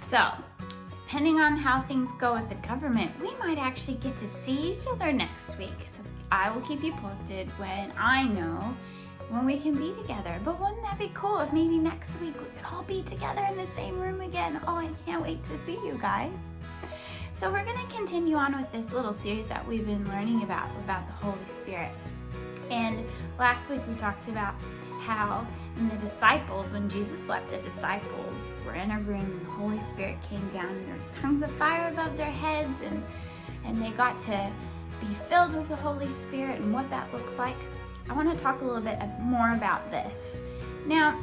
So, depending on how things go with the government, we might actually get to see each other next week. So I will keep you posted when I know when we can be together. But wouldn't that be cool if maybe next week we could all be together in the same room again? Oh, I can't wait to see you guys. So we're going to continue on with this little series that we've been learning about the Holy Spirit. And last week we talked about how the disciples, when Jesus left, the disciples were in a room and the Holy Spirit came down and there was tongues of fire above their heads and they got to be filled with the Holy Spirit and what that looks like. I want to talk a little bit more about this. Now,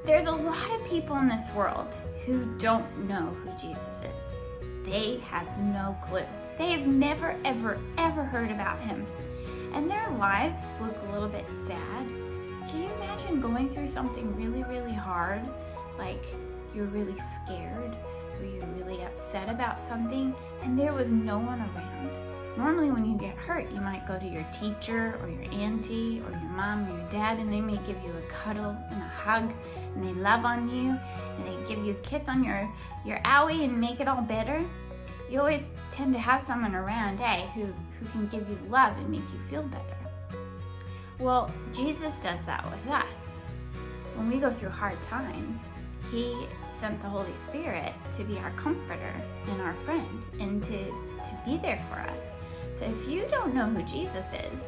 there's a lot of people in this world who don't know who Jesus is. They have no clue. They've never, ever, ever heard about him. And their lives look a little bit sad. Can you imagine going through something really, really hard? Like you're really scared or you're really upset about something and there was no one around. Normally when you get hurt, you might go to your teacher or your auntie or your mom or your dad and they may give you a cuddle and a hug and they love on you and they give you a kiss on your owie and make it all better. You always tend to have someone around, who can give you love and make you feel better. Well, Jesus does that with us. When we go through hard times, he sent the Holy Spirit to be our comforter and our friend and to be there for us. So if you don't know who Jesus is,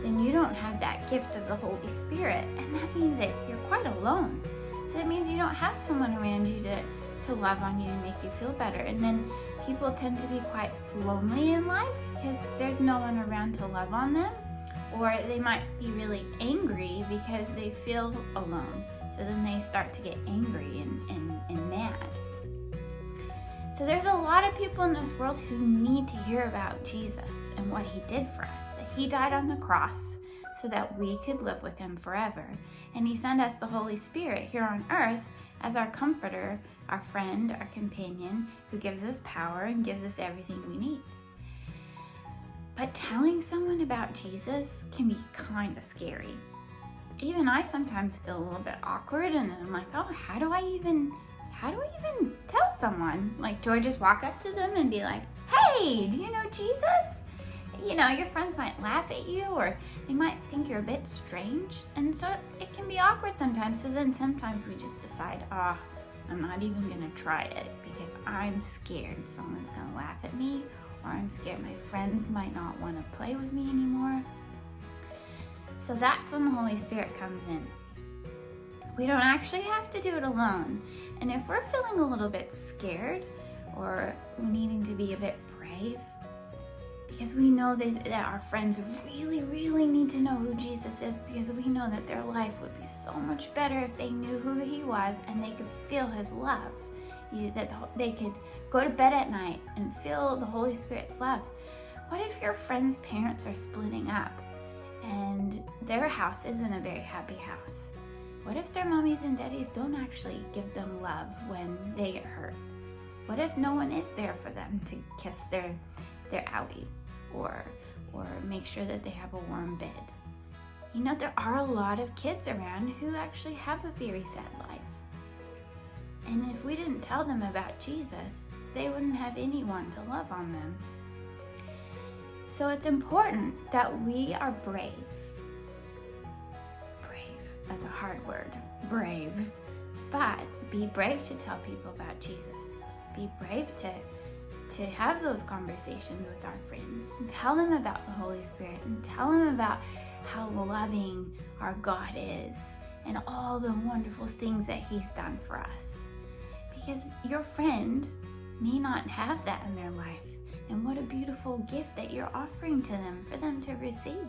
then you don't have that gift of the Holy Spirit, and that means that you're quite alone. So it means you don't have someone around you to love on you and make you feel better. And then people tend to be quite lonely in life because there's no one around to love on them, or they might be really angry because they feel alone. So then they start to get angry and mad. So there's a lot of people in this world who need to hear about Jesus and what he did for us. That he died on the cross so that we could live with him forever. And he sent us the Holy Spirit here on earth as our comforter, our friend, our companion, who gives us power and gives us everything we need. But telling someone about Jesus can be kind of scary. Even I sometimes feel a little bit awkward and I'm like, oh, how do I even tell someone? Like, do I just walk up to them and be like, hey, do you know Jesus? You know, your friends might laugh at you or they might think you're a bit strange. And so it can be awkward sometimes. So then sometimes we just decide, I'm not even gonna try it because I'm scared someone's gonna laugh at me, or I'm scared my friends might not want to play with me anymore. So that's when the Holy Spirit comes in. We don't actually have to do it alone. And if we're feeling a little bit scared or needing to be a bit brave, because we know that our friends really, really need to know who Jesus is, because we know that their life would be so much better if they knew who he was and they could feel his love. That they could go to bed at night and feel the Holy Spirit's love. What if your friend's parents are splitting up and their house isn't a very happy house? What if their mommies and daddies don't actually give them love when they get hurt? What if no one is there for them to kiss their owie or make sure that they have a warm bed? You know, there are a lot of kids around who actually have a very sad life. And if we didn't tell them about Jesus, they wouldn't have anyone to love on them. So it's important that we are brave. Brave, that's a hard word, brave. But be brave to tell people about Jesus. Be brave to have those conversations with our friends and tell them about the Holy Spirit and tell them about how loving our God is and all the wonderful things that he's done for us. Because your friend may not have that in their life. And what a beautiful gift that you're offering to them for them to receive.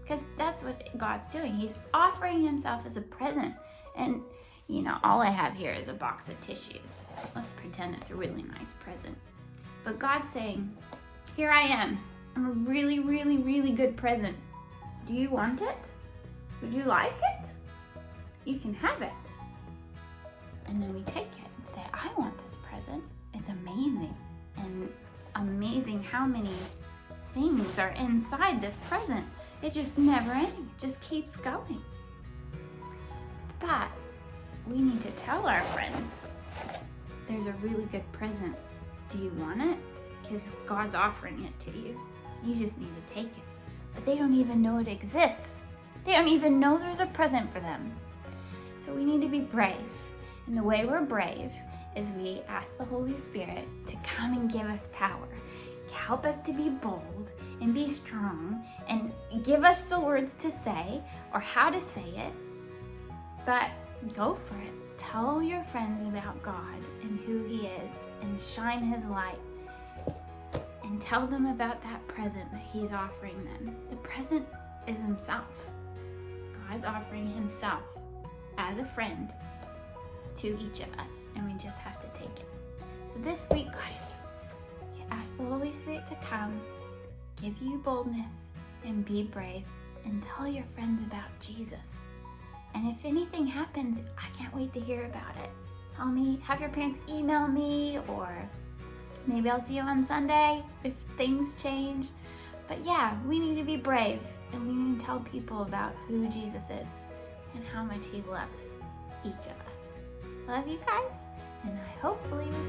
Because that's what God's doing. He's offering himself as a present. And, you know, all I have here is a box of tissues. Let's pretend it's a really nice present. But God's saying, here I am. I'm a really, really, really good present. Do you want it? Would you like it? You can have it. And then we take it. Say, I want this present. It's amazing. And amazing how many things are inside this present. It just never ends. It just keeps going. But we need to tell our friends there's a really good present. Do you want it? Because God's offering it to you. You just need to take it. But they don't even know it exists. They don't even know there's a present for them. So we need to be brave. And the way we're brave is we ask the Holy Spirit to come and give us power. Help us to be bold and be strong and give us the words to say or how to say it. But go for it. Tell your friends about God and who He is and shine His light. And tell them about that present that He's offering them. The present is Himself. God's offering Himself as a friend to each of us, and we just have to take it. So this week, guys, ask the Holy Spirit to come, give you boldness, and be brave, and tell your friends about Jesus. And if anything happens, I can't wait to hear about it. Tell me, have your parents email me, or maybe I'll see you on Sunday if things change. But yeah, we need to be brave, and we need to tell people about who Jesus is and how much He loves each of us. Love you guys, and I hopefully will